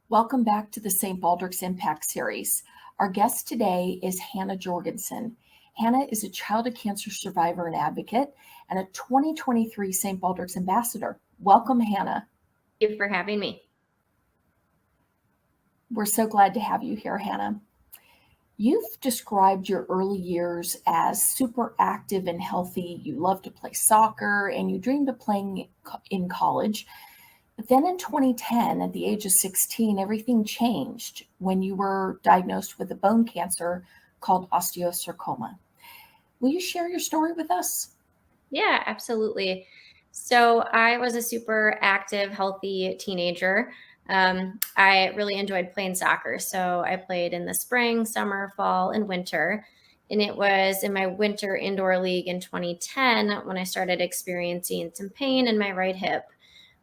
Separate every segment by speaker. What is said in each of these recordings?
Speaker 1: Welcome back to the St. Baldrick's Impact Series. Our guest today is Hanna Jorgenson. Hanna is a childhood cancer survivor and advocate and a 2023 St. Baldrick's Ambassador. Welcome, Hanna.
Speaker 2: Thank you for having me.
Speaker 1: We're so glad to have you here, Hanna. You've described your early years as super active and healthy. You loved to play soccer and you dreamed of playing in college. But then in 2010, at the age of 16, everything changed when you were diagnosed with a bone cancer called osteosarcoma. Will you share your story with us?
Speaker 2: Yeah, absolutely. So I was a super active, healthy teenager. I really enjoyed playing soccer. So I played in the spring, summer, fall, and winter. And it was in my winter indoor league in 2010 when I started experiencing some pain in my right hip.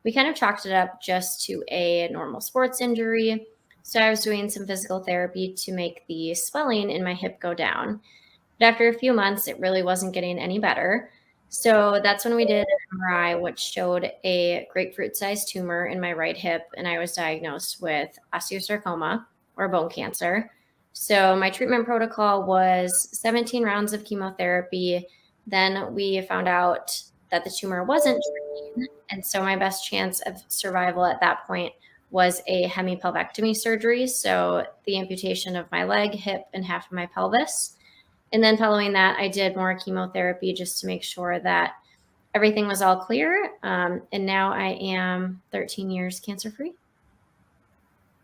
Speaker 2: We kind of chalked it up just to a normal sports injury. So I was doing some physical therapy to make the swelling in my hip go down. But after a few months, it really wasn't getting any better. So that's when we did an MRI, which showed a grapefruit-sized tumor in my right hip, and I was diagnosed with osteosarcoma or bone cancer. So my treatment protocol was 17 rounds of chemotherapy. Then we found out that the tumor wasn't treating, and so my best chance of survival at that point was a hemipelvectomy surgery, so the amputation of my leg, hip, and half of my pelvis. And then following that, I did more chemotherapy just to make sure that everything was all clear. And now I am 13 years cancer-free.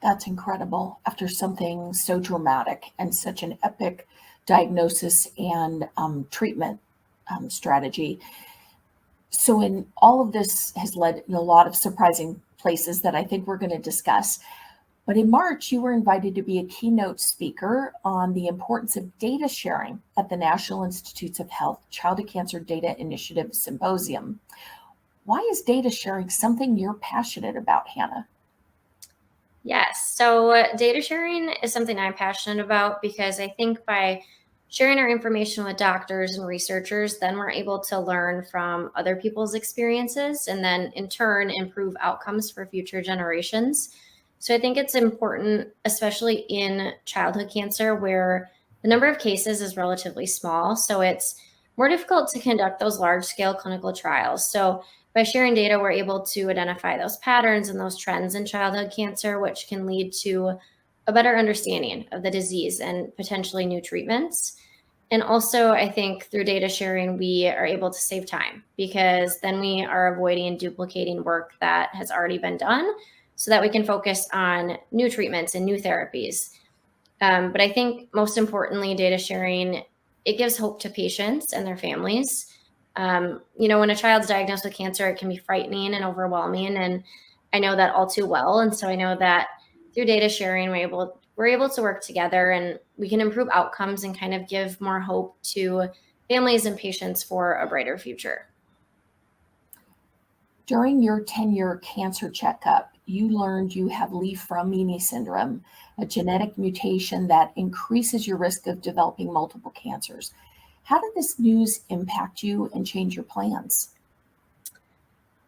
Speaker 1: That's incredible after something so dramatic and such an epic diagnosis and treatment strategy. So, in all of this has led in a lot of surprising places that I think we're going to discuss. But in March, you were invited to be a keynote speaker on the importance of data sharing at the National Institutes of Health Childhood Cancer Data Initiative Symposium. Why is data sharing something you're passionate about, Hanna?
Speaker 2: Yes. So data sharing is something I'm passionate about because I think by sharing our information with doctors and researchers, then we're able to learn from other people's experiences and then in turn improve outcomes for future generations. So I think it's important, especially in childhood cancer, where the number of cases is relatively small. So it's more difficult to conduct those large scale clinical trials. So by sharing data, we're able to identify those patterns and those trends in childhood cancer, which can lead to a better understanding of the disease and potentially new treatments. And also, I think through data sharing, we are able to save time because then we are avoiding duplicating work that has already been done so that we can focus on new treatments and new therapies. But I think most importantly, data sharing, it gives hope to patients and their families. When a child's diagnosed with cancer, it can be frightening and overwhelming. And I know that all too well. And so I know that through data sharing, we're able to work together and we can improve outcomes and kind of give more hope to families and patients for a brighter future.
Speaker 1: During your 10-year cancer checkup, you learned you have Li-Fraumeni syndrome, a genetic mutation that increases your risk of developing multiple cancers. How did this news impact you and change your plans?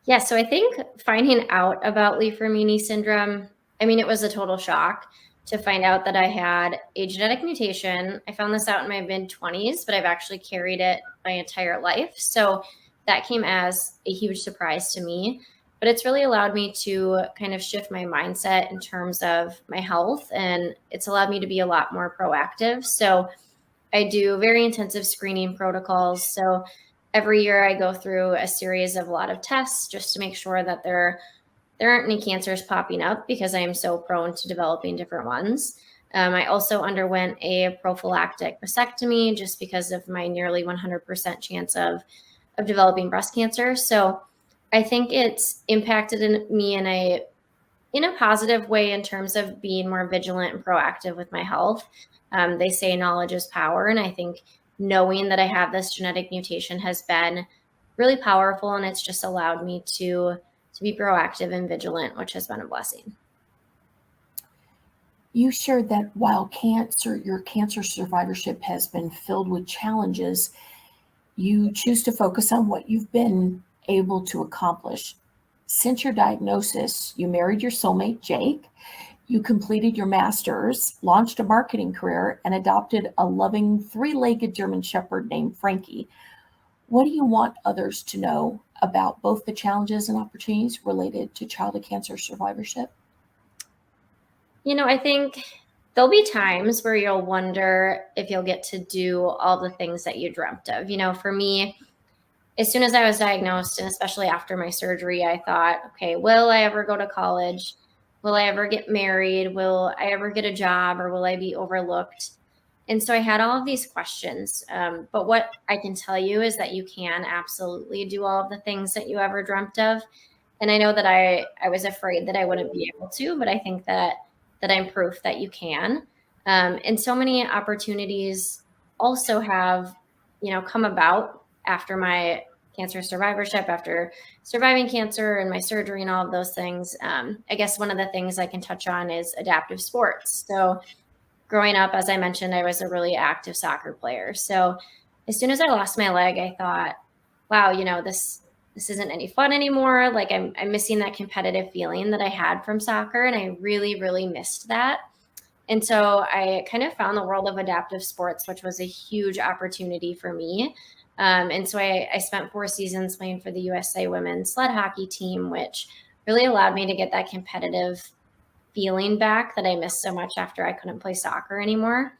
Speaker 2: Yeah, so I think finding out about Li-Fraumeni syndrome, it was a total shock to find out that I had a genetic mutation. I found this out in my mid-20s, but I've actually carried it my entire life. So that came as a huge surprise to me. But it's really allowed me to kind of shift my mindset in terms of my health, and it's allowed me to be a lot more proactive. So I do very intensive screening protocols. So every year I go through a series of a lot of tests just to make sure that there aren't any cancers popping up because I am so prone to developing different ones. I also underwent a prophylactic mastectomy just because of my nearly 100% chance of developing breast cancer. So I think it's impacted me in a positive way in terms of being more vigilant and proactive with my health. They say knowledge is power. And I think knowing that I have this genetic mutation has been really powerful. And it's just allowed me to be proactive and vigilant, which has been a blessing.
Speaker 1: You shared that while your cancer survivorship has been filled with challenges, you choose to focus on what you've been able to accomplish. Since your diagnosis, you married your soulmate, Jake. You completed your master's, launched a marketing career, and adopted a loving three-legged German Shepherd named Frankie. What do you want others to know about both the challenges and opportunities related to childhood cancer survivorship?
Speaker 2: I think there'll be times where you'll wonder if you'll get to do all the things that you dreamt of. For me, as soon as I was diagnosed, and especially after my surgery, I thought, okay, will I ever go to college? Will I ever get married? Will I ever get a job, or will I be overlooked? And so I had all of these questions. But what I can tell you is that you can absolutely do all of the things that you ever dreamt of. And I know that I was afraid that I wouldn't be able to, but I think that I'm proof that you can. And so many opportunities also have, come about after my cancer survivorship, after surviving cancer and my surgery and all of those things. I guess one of the things I can touch on is adaptive sports. So growing up, as I mentioned, I was a really active soccer player. So as soon as I lost my leg, I thought, wow, this isn't any fun anymore. Like I'm missing that competitive feeling that I had from soccer, and I really, really missed that. And so I kind of found the world of adaptive sports, which was a huge opportunity for me. And so I spent 4 seasons playing for the USA women's sled hockey team, which really allowed me to get that competitive feeling back that I missed so much after I couldn't play soccer anymore.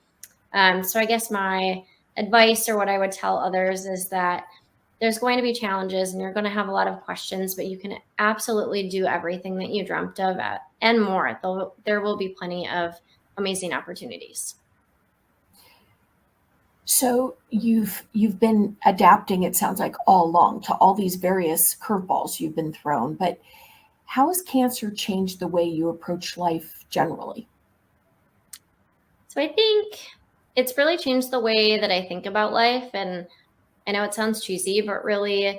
Speaker 2: So I guess my advice, or what I would tell others, is that there's going to be challenges and you're going to have a lot of questions, but you can absolutely do everything that you dreamt of and more. There will be plenty of amazing opportunities.
Speaker 1: So you've been adapting, it sounds like, all along to all these various curveballs you've been thrown, but how has cancer changed the way you approach life generally?
Speaker 2: So I think it's really changed the way that I think about life. And I know it sounds cheesy, but really,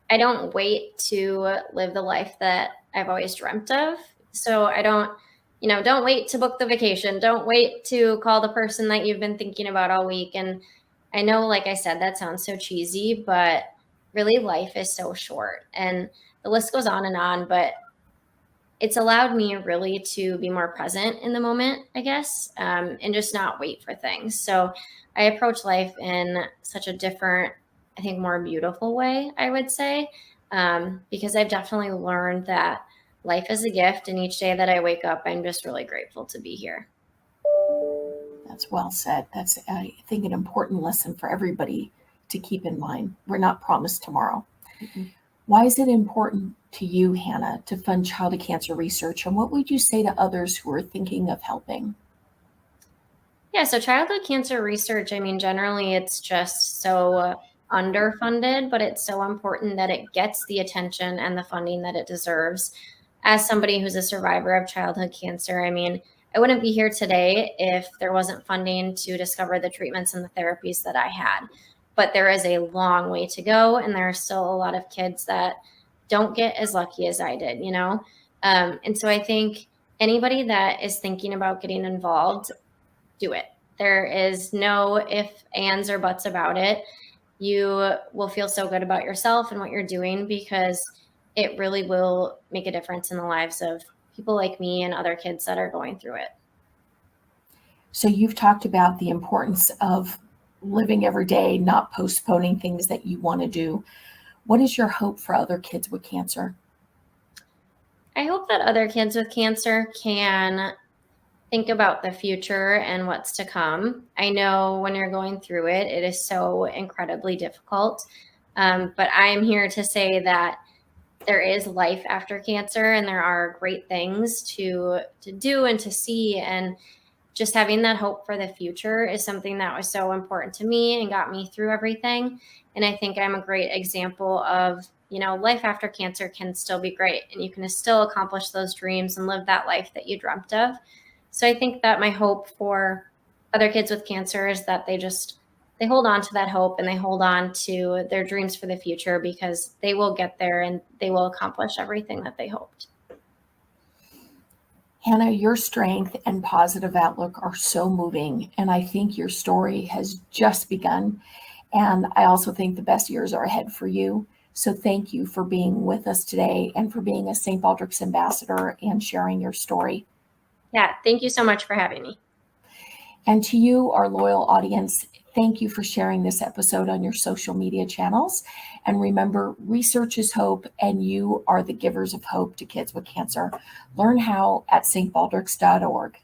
Speaker 2: I don't wait to live the life that I've always dreamt of. So I don't wait to book the vacation. Don't wait to call the person that you've been thinking about all week. And I know, like I said, that sounds so cheesy, but really life is so short, and the list goes on, but it's allowed me really to be more present in the moment, I guess, and just not wait for things. So I approach life in such a different, I think, more beautiful way, I would say, because I've definitely learned that life is a gift. And each day that I wake up, I'm just really grateful to be here.
Speaker 1: That's well said. That's, I think, an important lesson for everybody to keep in mind. We're not promised tomorrow.
Speaker 2: Mhm.
Speaker 1: Why is it important to you, Hannah, to fund childhood cancer research? And what would you say to others who are thinking of helping?
Speaker 2: Yeah, so childhood cancer research, I mean, generally it's just so underfunded, but it's so important that it gets the attention and the funding that it deserves. As somebody who's a survivor of childhood cancer, I mean, I wouldn't be here today if there wasn't funding to discover the treatments and the therapies that I had. But there is a long way to go, and there are still a lot of kids that don't get as lucky as I did, And so I think anybody that is thinking about getting involved, do it. There is no if, ands, or buts about it. You will feel so good about yourself and what you're doing, because it really will make a difference in the lives of people like me and other kids that are going through it.
Speaker 1: So you've talked about the importance of living every day, not postponing things that you want to do. What is your hope for other kids with cancer?
Speaker 2: I hope that other kids with cancer can think about the future and what's to come. I know when you're going through it, it is so incredibly difficult. But I'm here to say that there is life after cancer, and there are great things to do and to see. And just having that hope for the future is something that was so important to me and got me through everything. And I think I'm a great example of, life after cancer can still be great, and you can still accomplish those dreams and live that life that you dreamt of. So I think that my hope for other kids with cancer is that they hold on to that hope, and they hold on to their dreams for the future, because they will get there and they will accomplish everything that they hoped.
Speaker 1: Hannah, your strength and positive outlook are so moving, and I think your story has just begun. And I also think the best years are ahead for you. So thank you for being with us today and for being a St. Baldrick's ambassador and sharing your story.
Speaker 2: Yeah, thank you so much for having me.
Speaker 1: And to you, our loyal audience, thank you for sharing this episode on your social media channels. And remember, research is hope, and you are the givers of hope to kids with cancer. Learn how at stbaldricks.org.